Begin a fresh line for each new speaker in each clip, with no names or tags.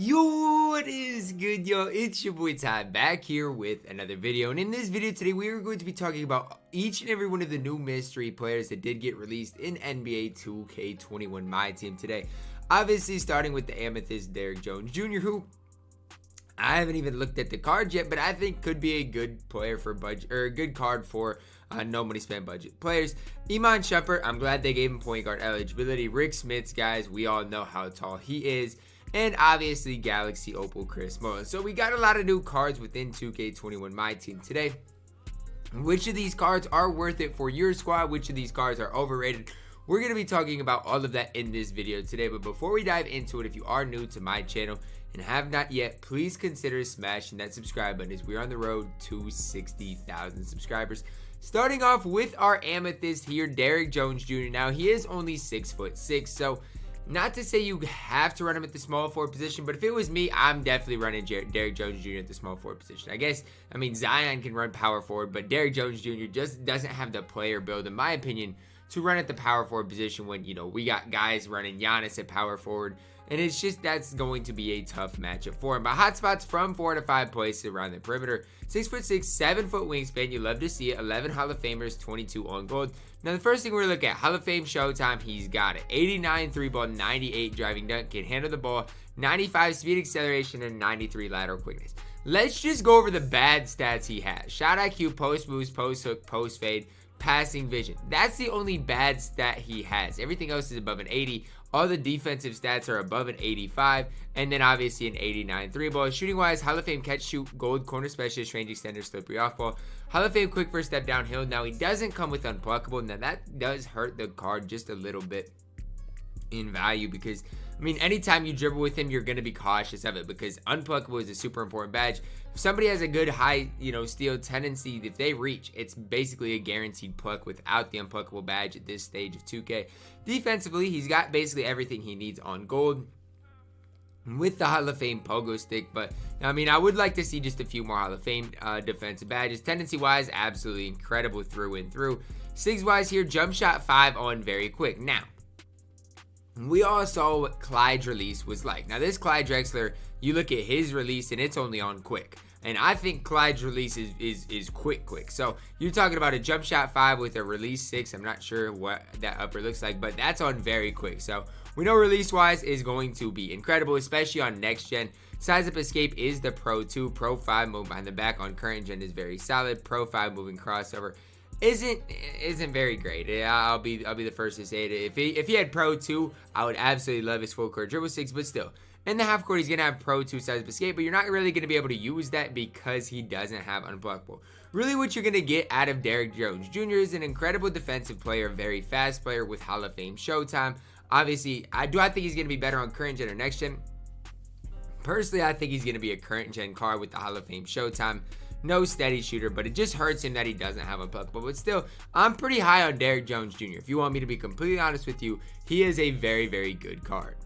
Yo, what is good, yo? It's your boy Ty back here with another video, and in this video today we are going to be talking about each and every one of the new mystery players that did get released in NBA 2K21 MyTEAM today. Obviously starting with the amethyst Derrick Jones Jr., who I haven't even looked at the card yet, but I think could be a good player for budget, or a good card for no money spent budget players. Iman Shumpert, I'm glad they gave him point guard eligibility. Rik Smits, guys, we all know how tall he is. And obviously Galaxy Opal Chris Mullin. So we got a lot of new cards within 2K21 MyTEAM today. Which of these cards are worth it for your squad? Which of these cards are overrated? We're going to be talking about all of that in this video today. But before we dive into it, if you are new to my channel and have not yet, please consider smashing that subscribe button as we're on the road to 60,000 subscribers. Starting off with our amethyst here, Derrick Jones Jr. Now he is only 6'6", so not to say you have to run him at the small forward position, but if it was me, I'm definitely running Derrick Jones Jr. at the small forward position. I mean, Zion can run power forward, but Derrick Jones Jr. just doesn't have the player build, in my opinion, to run at the power forward position when, you know, we got guys running Giannis at power forward. And it's just, that's going to be a tough matchup for him. But hotspots from 4 to 5 places around the perimeter. 6'6", 7-foot wingspan. You love to see it. 11 Hall of Famers, 22 on gold. Now, the first thing we're going to look at, Hall of Fame Showtime, he's got it. 89 3-ball, 98 driving dunk, can handle the ball, 95 speed acceleration, and 93 lateral quickness. Let's just go over the bad stats he has. Shot IQ, post moves, post hook, post fade, passing vision. That's the only bad stat he has. Everything else is above an 80. All the defensive stats are above an 85, and then obviously an 89 3-ball. Shooting wise, Hall of Fame catch shoot, gold corner specialist, range extender, slippery off ball. Hall of Fame quick first step downhill. Now he doesn't come with unpluckable. Now that does hurt the card just a little bit in value, because I mean, anytime you dribble with him, you're going to be cautious of it, because unpluckable is a super important badge. If somebody has a good high, steal tendency, if they reach, it's basically a guaranteed pluck without the unpluckable badge at this stage of 2K. Defensively, he's got basically everything he needs on gold with the Hall of Fame pogo stick, but I mean, I would like to see just a few more Hall of Fame defensive badges. Tendency wise, absolutely incredible through and through. Sigs wise here, jump shot 5 on very quick. Now, we all saw what Clyde's release was like. Now, this Clyde Drexler, you look at his release and it's only on quick. And I think Clyde's release is quick. So you're talking about a jump shot 5 with a release 6. I'm not sure what that upper looks like, but that's on very quick. So we know release wise is going to be incredible, especially on next gen. Size up escape is the Pro 2. Pro 5 move behind the back on current gen is very solid. Pro 5 moving crossover isn't very great. I'll be the first to say it. If he had Pro 2, I would absolutely love his full court dribble 6, but still, in the half court, he's going to have Pro 2 size of escape, but you're not really going to be able to use that because he doesn't have unblockable. Really, what you're going to get out of Derrick Jones Jr. is an incredible defensive player, very fast player with Hall of Fame Showtime. Obviously, I think he's going to be better on current gen or next gen. Personally, I think he's going to be a current gen card with the Hall of Fame Showtime. No steady shooter, but it just hurts him that he doesn't have unpluckable. But still, I'm pretty high on Derrick Jones Jr. If you want me to be completely honest with you, he is a very, very good card.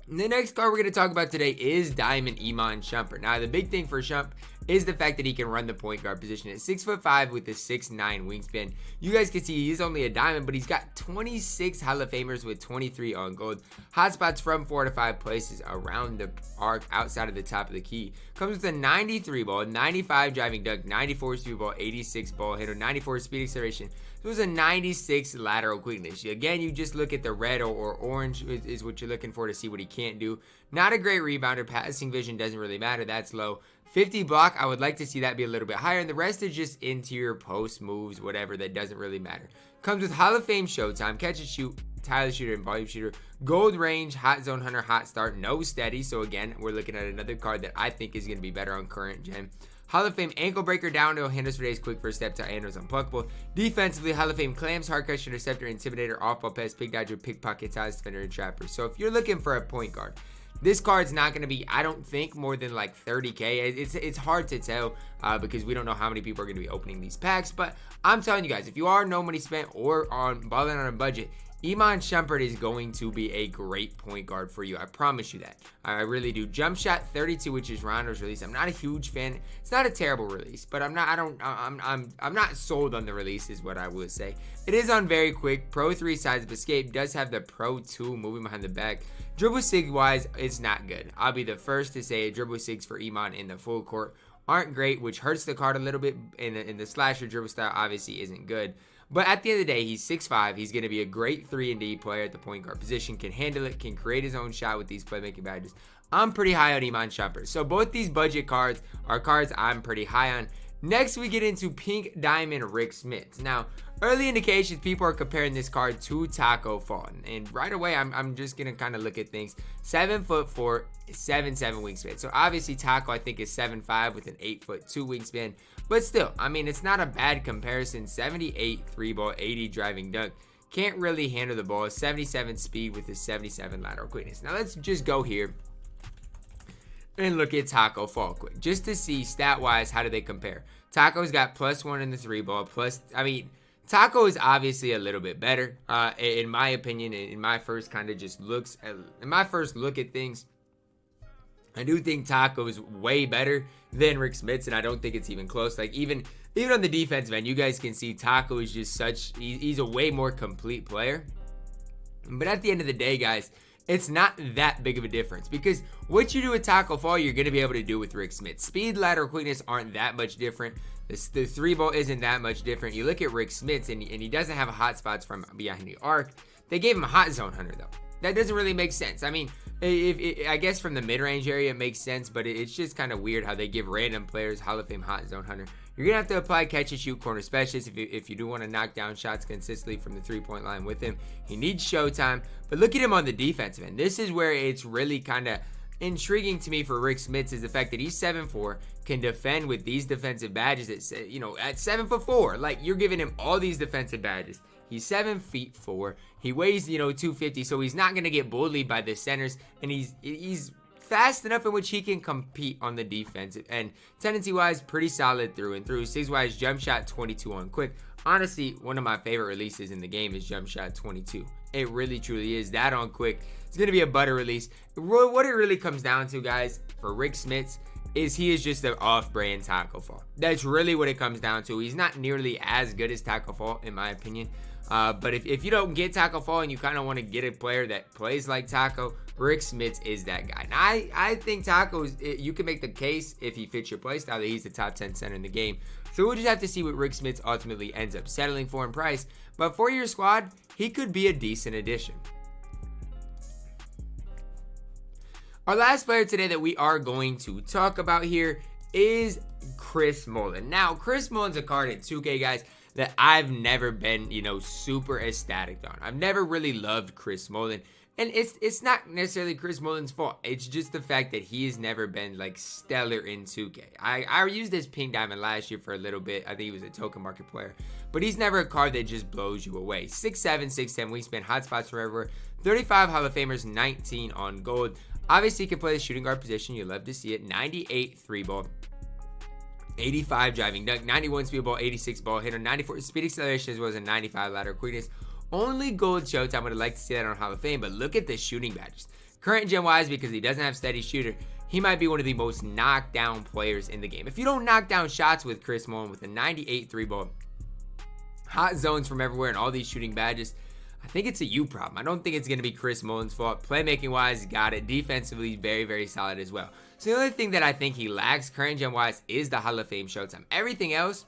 And the next card we're going to talk about today is Diamond Iman Shumpert. Now, the big thing for Shump is the fact that he can run the point guard position at 6'5" with a 6'9" wingspan. You guys can see he's only a diamond, but he's got 26 Hall of Famers with 23 on gold. Hotspots from 4 to 5 places around the arc outside of the top of the key. Comes with a 93 ball, 95 driving dunk, 94 speed ball, 86 ball handle, 94 speed acceleration. So it was a 96 lateral quickness. Again, you just look at the red or orange is what you're looking for to see what he can't do. Not a great rebounder. Passing vision doesn't really matter. That's low. 50 block, I would like to see that be a little bit higher. And the rest is just interior post moves, whatever. That doesn't really matter. Comes with Hall of Fame Showtime, catch and shoot, Tyler shooter, and volume shooter. Gold range, hot zone hunter, hot start, no steady. So again, we're looking at another card that I think is going to be better on current gen. Hall of Fame ankle breaker, downhill, handles for days, quick first step to handles unpluckable. Defensively, Hall of Fame clams, hard catch, interceptor, intimidator, off ball pass, pick dodger, pickpocket, size defender, and trapper. So if you're looking for a point guard, this card's not going to be, I don't think, more than like 30K. It's hard to tell because we don't know how many people are going to be opening these packs. But I'm telling you guys, if you are no money spent or on balling on a budget, Iman Shumpert is going to be a great point guard for you. I promise you that. I really do. Jump shot 32, which is Rondo's release. I'm not a huge fan. It's not a terrible release, but I'm not sold on the release is what I would say. It is on very quick. Pro 3 sides of escape does have the Pro 2 moving behind the back. Dribble sig wise, it's not good. I'll be the first to say dribble sigs for Iman in the full court aren't great, which hurts the card a little bit. In the slasher dribble style obviously isn't good. But at the end of the day, he's 6'5". He's going to be a great 3-and-D player at the point guard position, can handle it, can create his own shot with these playmaking badges. I'm pretty high on Iman Shumpert. So both these budget cards are cards I'm pretty high on. Next, we get into Pink Diamond Rik Smits. Now, early indications, people are comparing this card to Tacko Fall. And right away, I'm just going to kind of look at things. 7'4", 7'7" wingspan. So obviously, Tacko, I think, is 7'5" with an 8'2" wingspan. But still, I mean, it's not a bad comparison. 78 3-ball, 80 driving dunk. Can't really handle the ball. 77 speed with his 77 lateral quickness. Now, let's just go here and look at Tacko Fall quick, just to see stat-wise how do they compare. Tacko's got +1 in the 3-ball. Tacko is obviously a little bit better, in my opinion. In my first kind of just looks, in my first look at things, I do think Tacko is way better than Rik Smits, and I don't think it's even close. Like even on the defensive end, you guys can see Tacko is just he's a way more complete player. But at the end of the day, guys, it's not that big of a difference, because what you do with Tacko Fall, you're going to be able to do with Rik Smits. Speed, lateral quickness aren't that much different. The 3-ball isn't that much different. You look at Rik Smits, and he doesn't have hot spots from behind the arc. They gave him a hot zone hunter, though. That doesn't really make sense. I mean, I guess from the mid-range area it makes sense, but it's just kind of weird how they give random players Hall of Fame hot zone hunter. You're going to have to apply catch and shoot corner specialist if you do want to knock down shots consistently from the 3-point line with him. He needs showtime, but look at him on the defensive end. This is where it's really kind of intriguing to me for Rik Smits, is the fact that he's 7'4", can defend with these defensive badges at 7'4". Like, you're giving him all these defensive badges. He's 7'4". He weighs 250, so he's not gonna get bullied by the centers, and he's fast enough in which he can compete on the defensive end. Tendency wise, pretty solid through and through. Sigs wise, jump shot 22 on quick. Honestly, one of my favorite releases in the game is jump shot 22. It really truly is. That on quick, it's gonna be a butter release. What it really comes down to, guys, for Rik Smits, is he is just an off-brand Tacko Fall. That's really what it comes down to. He's not nearly as good as Tacko Fall, in my opinion. But if you don't get Tacko Fall and you kind of want to get a player that plays like Tacko, Rik Smits is that guy. Now, I think Tacko, you can make the case if he fits your play style that he's the top 10 center in the game. So we'll just have to see what Rik Smits ultimately ends up settling for in price. But for your squad, he could be a decent addition. Our last player today that we are going to talk about here is Chris Mullin. Now, Chris Mullin's a card at 2K, guys, that I've never been, super ecstatic on. I've never really loved Chris Mullin. And it's not necessarily Chris Mullin's fault. It's just the fact that he has never been, stellar in 2K. I used this Pink Diamond last year for a little bit. I think he was a token market player. But he's never a card that just blows you away. 6'7", 6'10", wingspan, hotspots forever. 35 Hall of Famers, 19 on gold. Obviously, he can play the shooting guard position. You love to see it. 98 3-ball. 85 driving dunk. 91 speed ball. 86 ball hitter. 94 speed acceleration, as well as a 95 lateral quickness. Only gold showtime. Would have liked to see that on Hall of Fame, but look at the shooting badges. Current gen wise, because he doesn't have steady shooter, he might be one of the most knockdown players in the game. If you don't knock down shots with Chris Mullin with a 98 3-ball, hot zones from everywhere, and all these shooting badges, I think it's a you problem. I don't think it's going to be Chris Mullin's fault. Playmaking wise, got it. Defensively, very, very solid as well. So the only thing that I think he lacks, current gen wise, is the Hall of Fame showtime. Everything else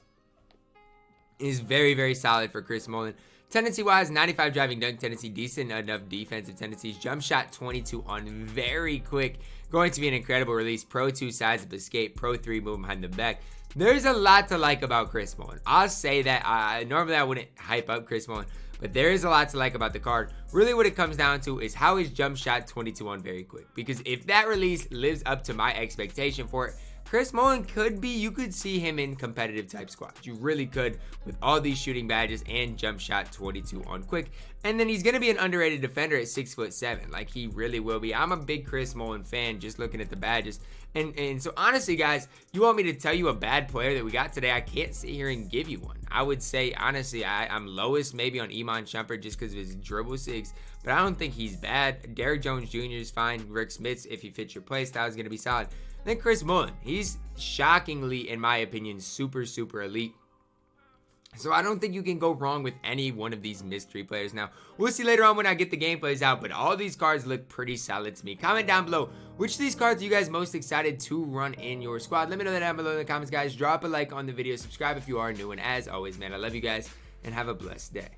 is very, very solid for Chris Mullin. Tendency wise, 95 driving dunk tendency, decent enough defensive tendencies. Jump shot 22 on very quick. Going to be an incredible release. Pro 2 sides of escape. Pro 3 move behind the back. There's a lot to like about Chris Mullin. I'll say that. Normally I wouldn't hype up Chris Mullin, but there is a lot to like about the card. Really what it comes down to is how is jump shot 22 on very quick. Because if that release lives up to my expectation for it, Chris Mullin could be, you could see him in competitive type squads. You really could, with all these shooting badges and jump shot 22 on quick. And then he's going to be an underrated defender at 6'7". Like, he really will be. I'm a big Chris Mullin fan just looking at the badges. And so honestly, guys, you want me to tell you a bad player that we got today? I can't sit here and give you one. I would say, honestly, I'm lowest maybe on Iman Shumpert just because of his dribble 6, but I don't think he's bad. Derrick Jones Jr. is fine. Rik Smits, if he fits your play style, is going to be solid. Then Chris Mullin, he's shockingly, in my opinion, super elite. So I don't think you can go wrong with any one of these mystery players. Now, we'll see later on when I get the gameplays out, but all these cards look pretty solid to me. Comment down below, which of these cards are you guys most excited to run in your squad? Let me know that down below in the comments, guys. Drop a like on the video, subscribe if you are new, and as always, man, I love you guys, and have a blessed day.